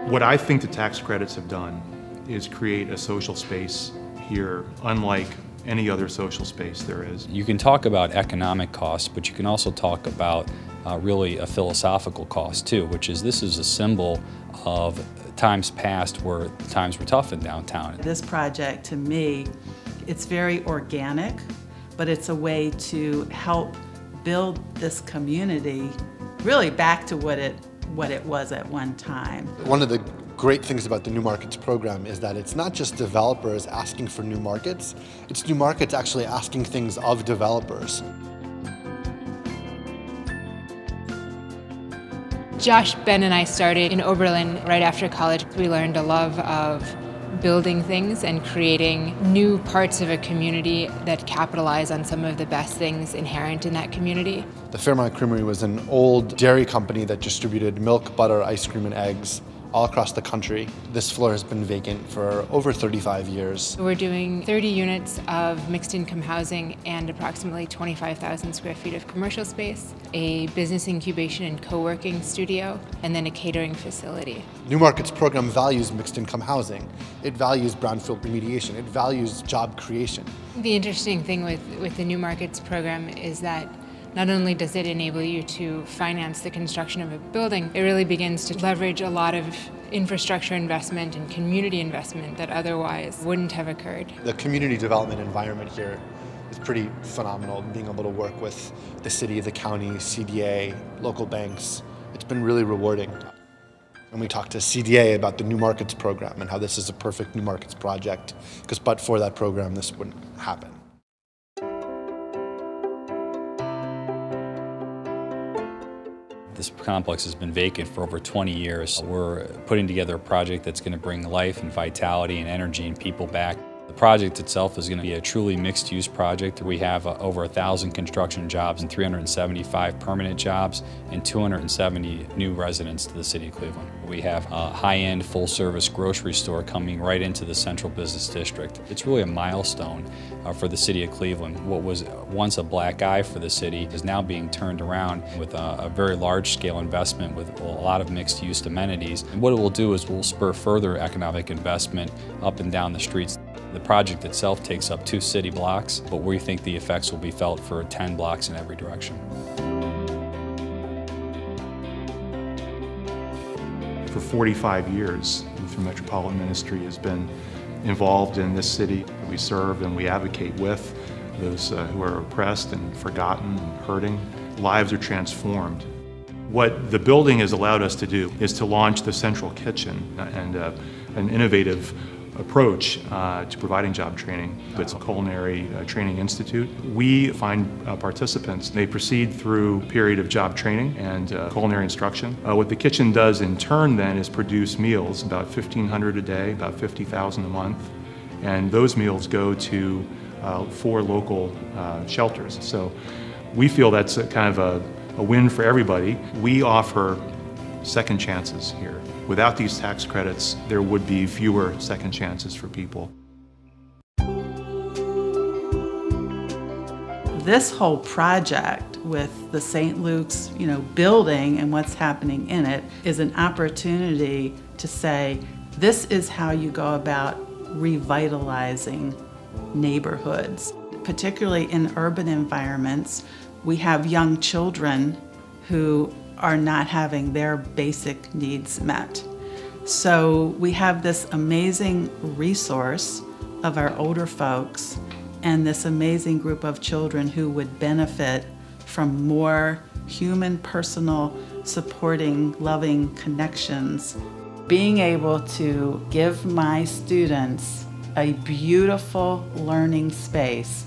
What I think the tax credits have done is create a social space here unlike any other social space there is. You can talk about economic costs, but you can also talk about really a philosophical cost too, which is this is a symbol of times past where times were tough in downtown. This project, to me, it's very organic, but it's a way to help build this community really back to what it was at one time. One of the great things about the New Markets program is that it's not just developers asking for new markets, it's new markets actually asking things of developers. Josh, Ben, and I started in Oberlin right after college. We learned a love of building things and creating new parts of a community that capitalize on some of the best things inherent in that community. The Fairmont Creamery was an old dairy company that distributed milk, butter, ice cream, and eggs all across the country. This floor has been vacant for over 35 years. We're doing 30 units of mixed income housing and approximately 25,000 square feet of commercial space, a business incubation and co-working studio, and then a catering facility. New Markets program values mixed income housing. It values brownfield remediation. It values job creation. The interesting thing with the New Markets program is that not only does it enable you to finance the construction of a building, it really begins to leverage a lot of infrastructure investment and community investment that otherwise wouldn't have occurred. The community development environment here is pretty phenomenal, being able to work with the city, the county, CDA, local banks. It's been really rewarding. And we talked to CDA about the New Markets program and how this is a perfect New Markets project, because but for that program, this wouldn't happen. This complex has been vacant for over 20 years. We're putting together a project that's going to bring life and vitality and energy and people back. The project itself is going to be a truly mixed-use project. We have over 1,000 construction jobs and 375 permanent jobs and 270 new residents to the city of Cleveland. We have a high-end, full-service grocery store coming right into the central business district. It's really a milestone for the city of Cleveland. What was once a black eye for the city is now being turned around with a very large-scale investment with a lot of mixed-use amenities. And what it will do is we'll spur further economic investment up and down the streets. The project itself takes up 2 city blocks, but we think the effects will be felt for 10 blocks in every direction. For 45 years, Lutheran Metropolitan Ministry has been involved in this city. We serve and we advocate with those who are oppressed and forgotten and hurting. Lives are transformed. What the building has allowed us to do is to launch the Central Kitchen and an innovative approach to providing job training. It's a culinary training institute. We find participants. They proceed through a period of job training and culinary instruction. What the kitchen does in turn then is produce meals, about 1,500 a day, about 50,000 a month, and those meals go to 4 local shelters. So we feel that's a kind of a win for everybody. We offer second chances here. Without these tax credits, there would be fewer second chances for people. This whole project with the St. Luke's, building and what's happening in it is an opportunity to say, this is how you go about revitalizing neighborhoods. Particularly in urban environments, we have young children who are not having their basic needs met. So we have this amazing resource of our older folks and this amazing group of children who would benefit from more human, personal, supporting, loving connections. Being able to give my students a beautiful learning space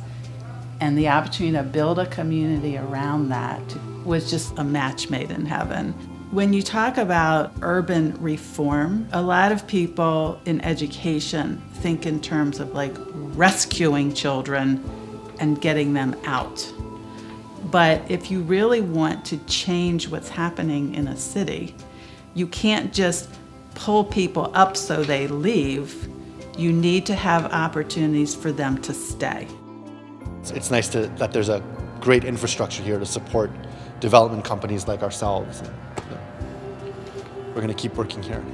and the opportunity to build a community around that was just a match made in heaven. When you talk about urban reform, a lot of people in education think in terms of like rescuing children and getting them out. But if you really want to change what's happening in a city, you can't just pull people up so they leave. You need to have opportunities for them to stay. It's nice that there's a great infrastructure here to support development companies like ourselves. We're going to keep working here.